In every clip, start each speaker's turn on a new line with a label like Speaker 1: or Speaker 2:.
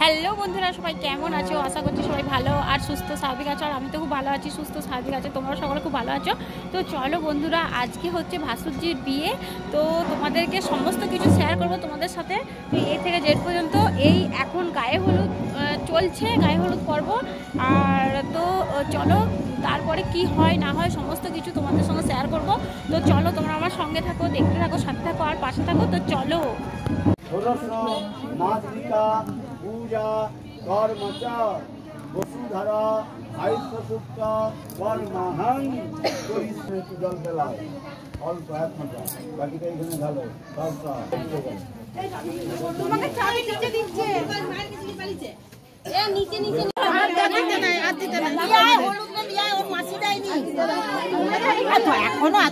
Speaker 1: Hello বন্ধুরা, সবাই কেমন আছো? আশা করছি সবাই ভালো আর সুস্থ স্বাভাবিক আছো। আর আমি তো খুব ভালো আছি, সুস্থ স্বাভাবিক আছো, তোমরা সকলে খুব ভালো আছো। তো চলো বন্ধুরা, আজকে হচ্ছে ভাসুরজির বিয়ে। তো তোমাদেরকে সমস্ত কিছু শেয়ার করবো তোমাদের সাথে। তো এ থেকে জেড পর্যন্ত এই এখন গায়ে হলুদ চলছে, গায়ে হলুদ পর্ব। আর তো চলো তারপরে কি হয় না হয় সমস্ত কিছু তোমাদের সঙ্গে শেয়ার করব। তো চলো তোমরা আমার সঙ্গে থাকো, দেখতে থাকো, সাথে থাকো আর পাশে থাকো। তো চলো।
Speaker 2: पूजा कर्मच वसुधरा आयुष्यसुक्त कर्महं जल पेलाओ অল্প এক মজা বাকিটা এখানে ঢালো সবটা
Speaker 1: তোমাকে চাবি নিচে দিচ্ছে মার কিছু পালিছে এ নিচে নিচে আর দিতে নাই বিয়ায় হলুদ না বিয়ায় ও মাসি দেয়নি তো এখনো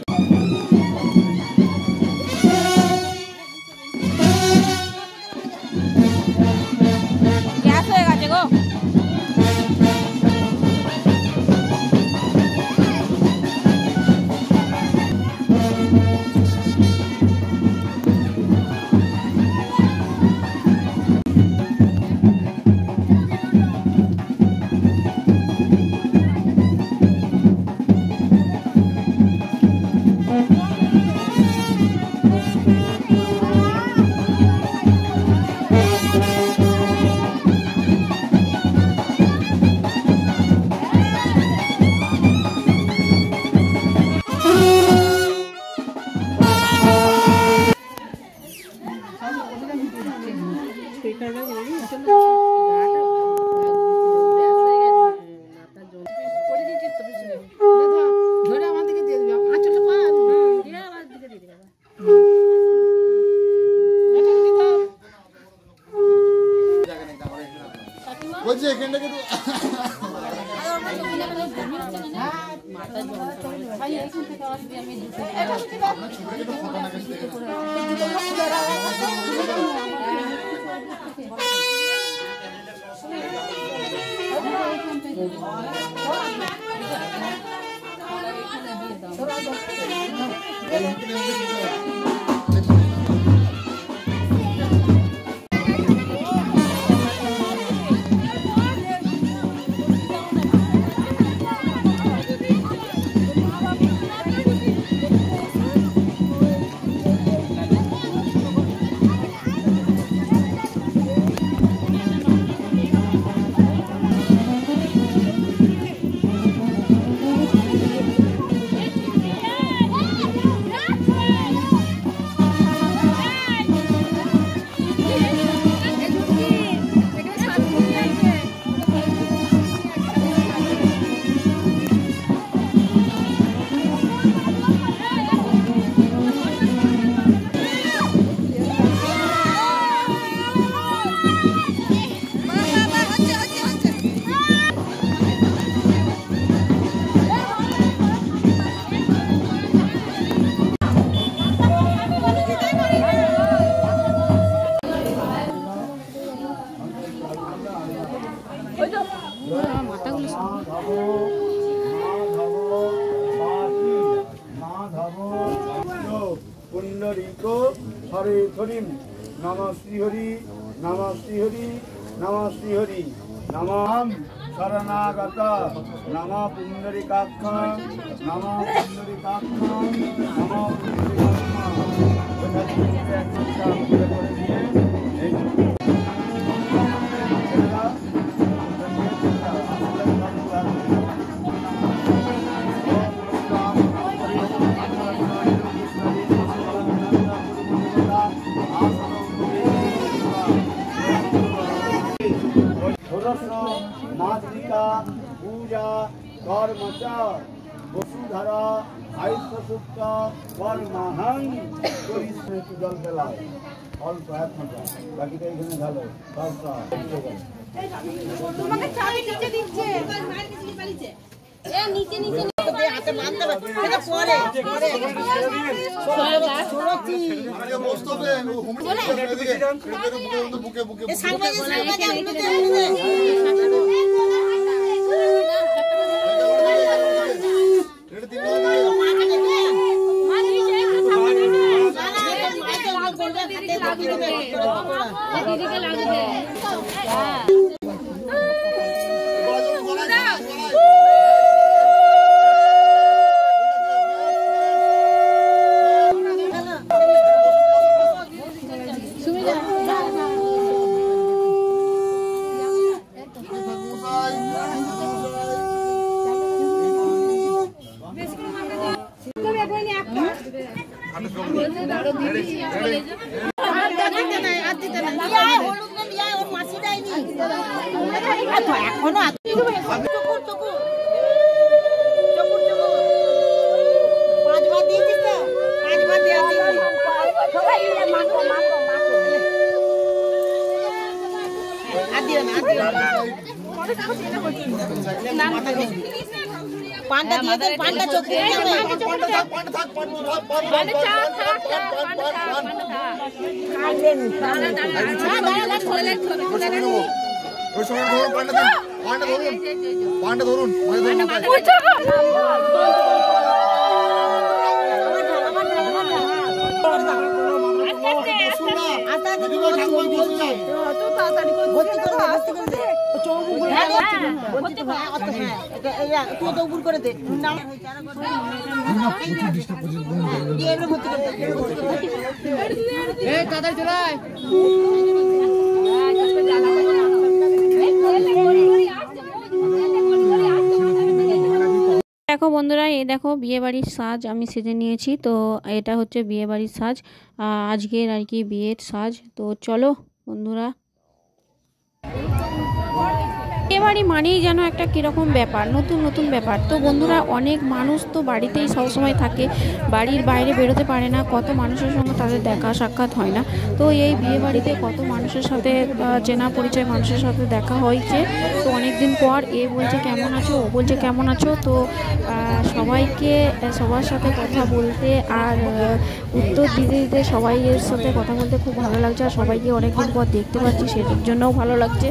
Speaker 2: पुंडरीको हरे हरिम नमः श्रीहरि नमः श्रीहरि नमः श्रीहरि नमः शरणागत नमः पुंडरीकाक्ष नमः पुंडरीकाक्ष नमः पूजा कर्मच वसुधरा आयुष्यसुक्त कर्महं जल पेलाओ অল্প এক মজা বাকিটা এখানে ঢালো সবটা
Speaker 1: তোমাকে চাবি নিচে দিচ্ছে মার কিছু পালিছে এ নিচে নিচে হাতে মারতে হবে এটা পরে সরতি আরে মোস্তফে বুকে বুকে এ সাংবাদিক दीदी के लाग दे
Speaker 3: পান্ডা দিয়ে দে, পান্ডা চোখ দিয়ে যাবে।
Speaker 2: পান্ডা ধরুন
Speaker 1: দেখো বন্ধুরা, এই দেখো বিয়ে বাড়ির সাজ আমি সেজে নিয়েছি। তো এটা হচ্ছে বিয়ে বাড়ির সাজ, আজকের আর কি বিয়ের সাজ। তো চলো বন্ধুরা, বিয়ে বাড়ি মানেই যেন একটা কীরকম ব্যাপার, নতুন নতুন ব্যাপার। তো বন্ধুরা, অনেক মানুষ তো বাড়িতেই সবসময় থাকে, বাড়ির বাইরে বেরোতে পারে না, কত মানুষের সঙ্গে তাদের দেখা সাক্ষাৎ হয় না। তো এই বিয়ে বাড়িতে কত মানুষের সাথে চেনা পরিচয় মানুষের সাথে দেখা হয়েছে। তো অনেক দিন পর এ বলছে কেমন আছো, ও বলছে কেমন আছো। তো সবাইকে সবার সাথে কথা বলতে আর উত্তর দিতে দিতে সবাইয়ের সাথে কথা বলতে খুব ভালো লাগছে, আর সবাইকে অনেকদিন পর দেখতে পাচ্ছি সেটার জন্যও ভালো লাগছে।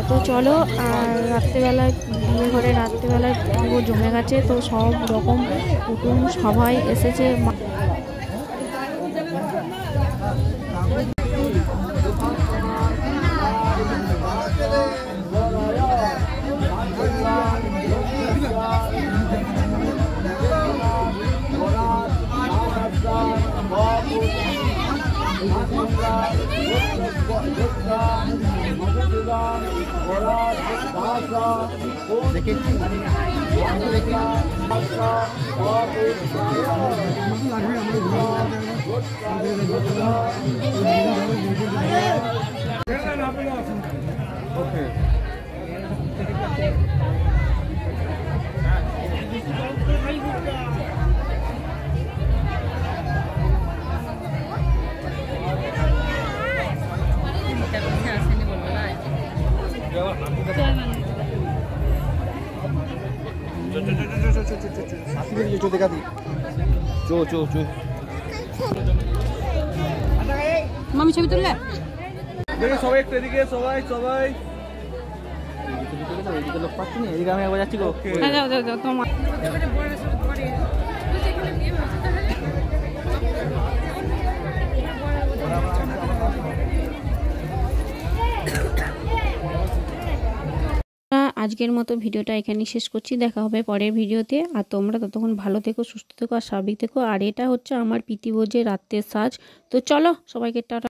Speaker 1: তো চলো, আর রাত্রেবেলায় বিয়ে ঘরে রাত্রেবেলায় পুরো জমে গেছে। তো সব রকম কুটুম সবাই এসেছে। মামি ছবি তুললে
Speaker 4: সবাই একটু এদিকে, সবাই লোক পাচ্ছি না, এদিকে আমি একবার যাচ্ছি গো।
Speaker 1: তোমার আজকের মতো ভিডিওটা এখানেই শেষ করছি। দেখা হবে পরের ভিডিওতে। আর তোমরা ততক্ষণ ভালো থেকো, সুস্থ থেকো আর স্বাভাবিক থেকো। আর এটা হচ্ছে আমার প্রীতিভোজের রাত্রের সাজ। তো চলো সবাইকে টাটা।